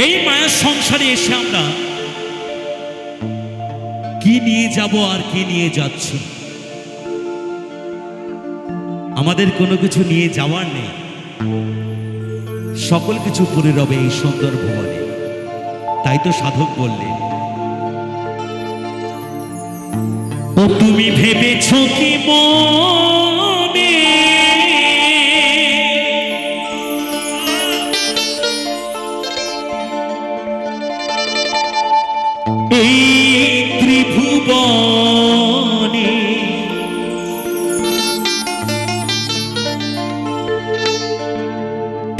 এই মায়ার সংসারে এসে আমরা কি নিয়ে যাব আর কি নিয়ে যাচ্ছি? আমাদের কোনো কিছু নিয়ে যাওয়ার নেই, সকল কিছু পড়ে রবে এই সুন্দর ভুবনে। তাই তো সাধক বললেন, ও তুমি ভেবেছ কি মনে এই ত্রিভুবনে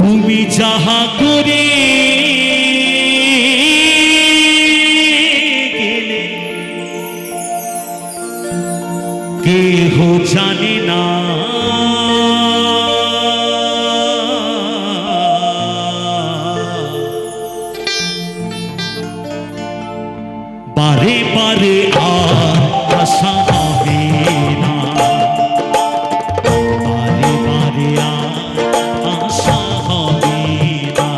তুমি যাহা করে গেলে কেহ জানে না। বারে বারে আর আশা হবে না, বারে বারে আর আশা হবে না।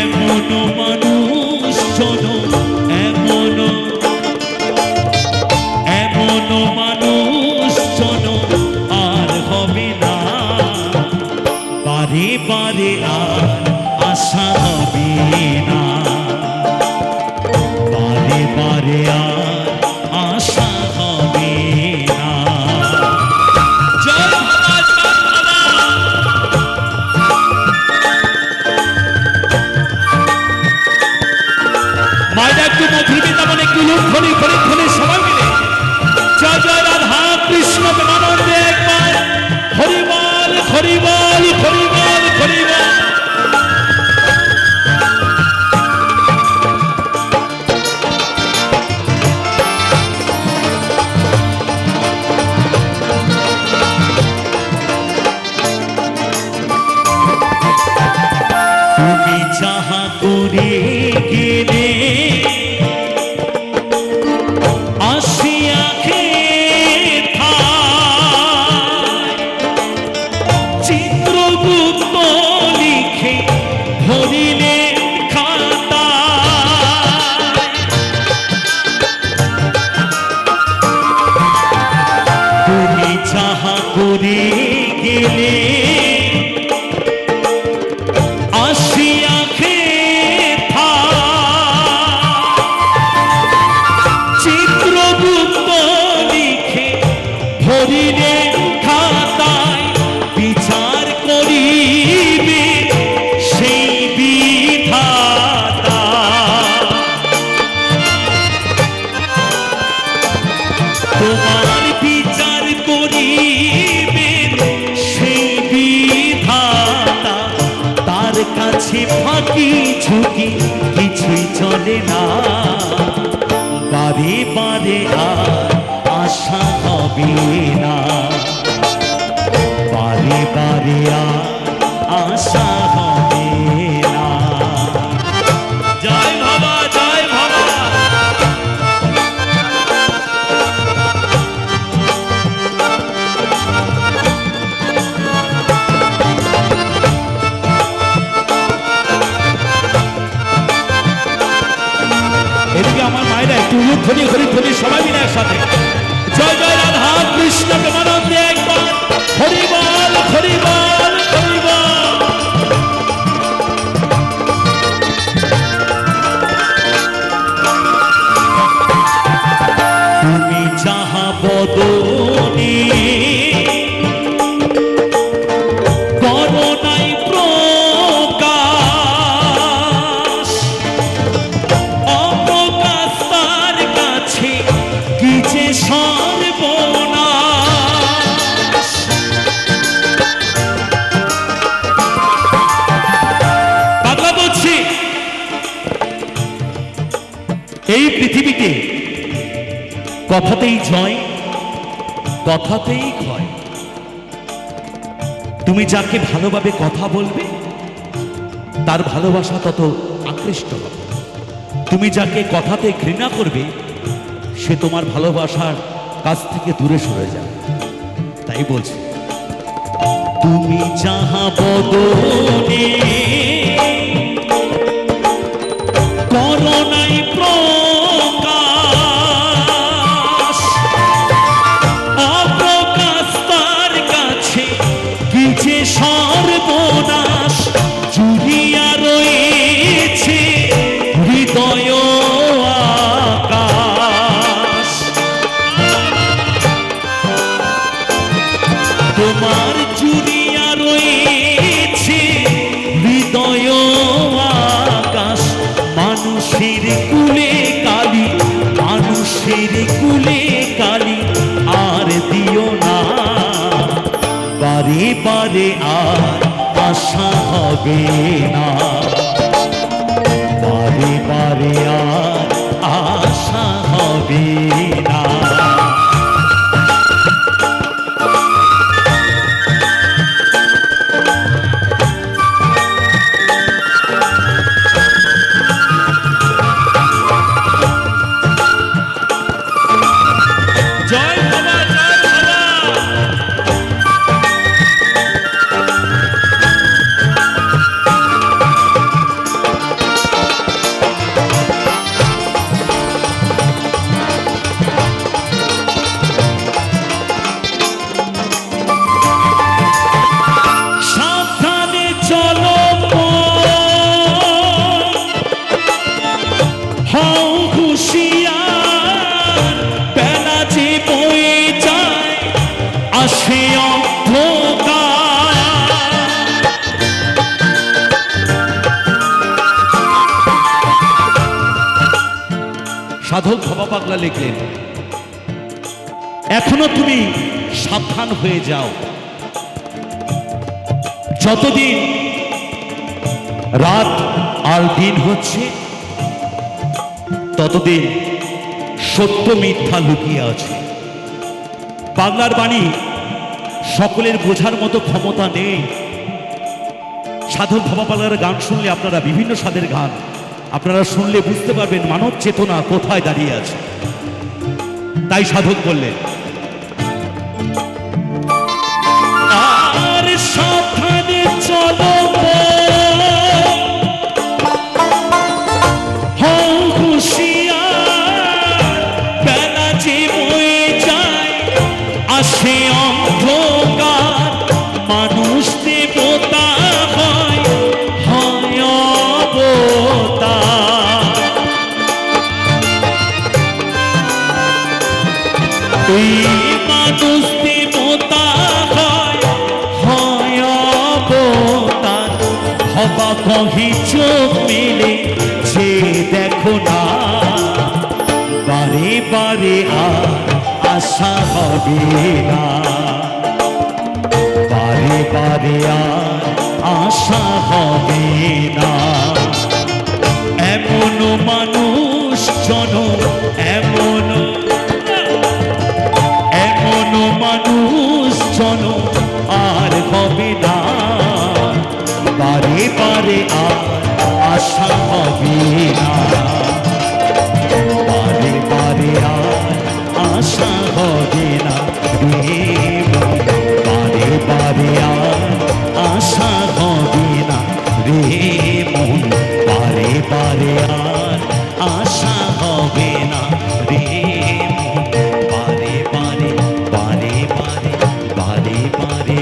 এমন মানুষ জন, এমন মানুষ জন আর হবে না। বারে বারে আর আশা হবে না, বারে বারে আর আশা হবে না। জয় বাবা, জয় বাবা। মায়েরা একটু মধুর বৃন্দাবনে একটু লুণ্ঠনি খনি খনি সবাই মিলে জয় জয় রাধা কৃষ্ণ প্রেমানন্দে একবার হরিবল হরিবল হরিবল হরিবল। তুমি যাহা করে গেলে আসিয়া চিত্রগুপ্ত লিখে ধরিলে খাতা। তুমি যাহা করে গেলে আসিয়া চিত্রগুপ্ত লিখে ধরিলে খাতায় বিচার করিবে সেই বিধাতা। তোমার বিচার করিবে সেই বিধাতা, তার কাছে ফাঁকি ঝুঁকি কিছুই চলে না। বারে বারে আর আশা হবে না, বারে বারে আর আশা হবে না। জয় বাবা, জয় বাবা। এদিকে আমার মায়েরা একটু উলুধ্বনি হরিধ্বনি সবাই মিলে একসাথে জয় জয় রাধা কৃষ্ণ প্রেমানন্দে একবার হরিবল হরিবল হরিবল। তুমি যাহা বদনে করোনাই প্রকাশ, অপ্রকাশ তার কাছে কি যে সর্বনাশ। বাংলা বলছি, এই পৃথিবীতে কথাতেই জয়, কথাতেই ক্ষয়। তুমি যাকে ভালোভাবে কথা বলবে তার ভালোবাসা তত আকৃষ্ট হবে। তুমি যাকে কথাতে ঘৃণা করবে সে তোমার ভালোবাসার কাছ থেকে দূরে সরে যাবে। তাই বলছি, তুমি যাহা বদনে বারে আর আশা হবে না, বারে বারে আর আশা হবে না। জয় বাবা, জয় বাবা। সাবধানে চলো হও হুঁশিয়ার, বেলা যে বয়ে যায় আসে অন্ধকার। সাধক ভবা পাগলা লিখলেন, এখনো তুমি সাবধান হয়ে যাও, যতদিন রাত আর দিন হচ্ছে ততদিন সত্য মিথ্যা লুকিয়ে আছে। বাংলার বাণী সকলের বোঝার মতো ক্ষমতা নেই। সাধক ভবা পাগলার গান শুনলে আপনারা, বিভিন্ন স্বাদের গান আপনারা শুনলে বুঝতে পারবেন মানব চেতনা কোথায় দাঁড়িয়ে আছে। তাই সাধক বললেন, আর সাবধানে চলো হও হুঁশিয়ার, বেলা যে বয়ে যায় আসে অন্ধকার। মানুষ দেবতা হয়, হয় অবতার। এই মানুষ দেবতা হয়, হয় অবতার। হবা কহি চোখ মেলে যে দেখো না, বারে বারে আর আশা হবে না, বারে বারে আর আশা হবে না। এমন মানুষ জন, এমন এমন মানুষ জন আর হবে না, বারে বারে আর আশা হবে না, বারে বারে আর আশা হবে না রে মন, বারে বারে আর আশা হবে না রে মন, বারে বারে আর আশা হবে না রে মন, বারে বারে বারে বারে বারে বারে